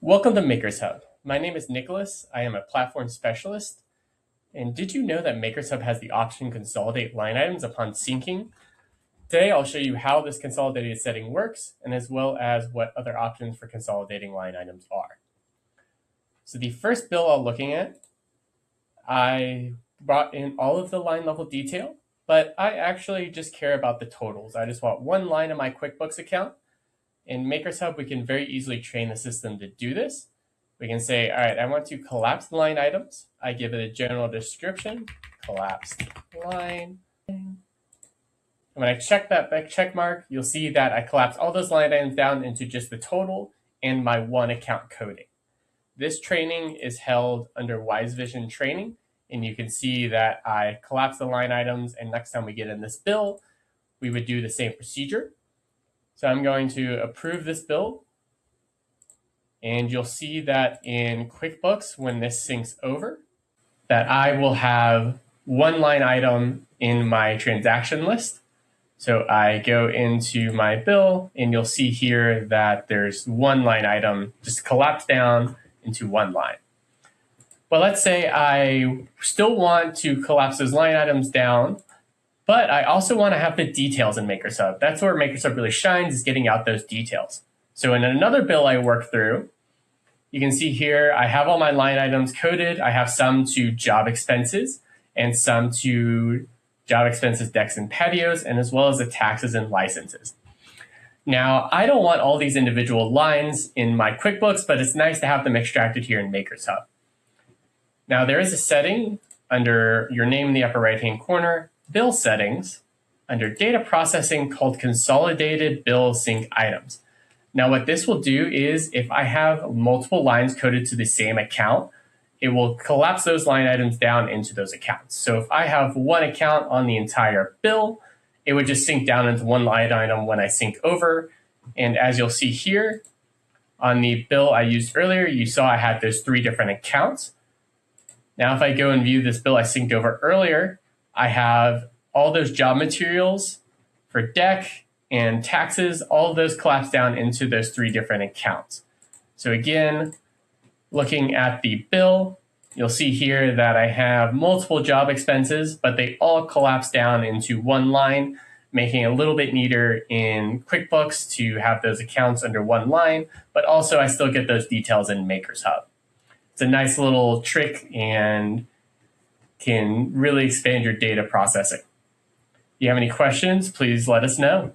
Welcome to MakersHub. My name is Nicholas. I am a platform specialist. And did you know that MakersHub has the option consolidate line items upon syncing? Today, I'll show you how this consolidated setting works, and as well as what other options for consolidating line items are. So the first bill I'm looking at, I brought in all of the line level detail, but I actually just care about the totals. I just want one line in my QuickBooks account. In MakersHub, we can very easily train the system to do this. We can say, all right, I want to collapse the line items. I give it a general description, collapsed line. And when I check that check mark, you'll see that I collapsed all those line items down into just the total and my one account coding. This training is held under Wise Vision training, and you can see that I collapse the line items, and next time we get in this bill, we would do the same procedure. So I'm going to approve this bill, and you'll see that in QuickBooks, when this syncs over, that I will have one line item in my transaction list. So I go into my bill, and you'll see here that there's one line item just collapsed down into one line. But let's say I still want to collapse those line items down, but I also want to have the details in MakersHub. That's where MakersHub really shines, is getting out those details. So in another bill I work through, you can see here I have all my line items coded. I have some to job expenses and some to job expenses, decks, and patios, and as well as the taxes and licenses. Now, I don't want all these individual lines in my QuickBooks, but it's nice to have them extracted here in MakersHub. Now, there is a setting under your name in the upper right-hand corner, Bill Settings, under Data Processing, called Consolidated Bill Sync Items. Now, what this will do is if I have multiple lines coded to the same account, it will collapse those line items down into those accounts. So if I have one account on the entire bill, it would just sync down into one line item when I sync over. And as you'll see here, on the bill I used earlier, you saw I had those three different accounts. Now, if I go and view this bill I synced over earlier, I have all those job materials for deck and taxes, all of those collapsed down into those three different accounts. So again, looking at the bill, you'll see here that I have multiple job expenses, but they all collapse down into one line, making it a little bit neater in QuickBooks to have those accounts under one line, but also I still get those details in MakersHub. It's a nice little trick and can really expand your data processing. If you have any questions, please let us know.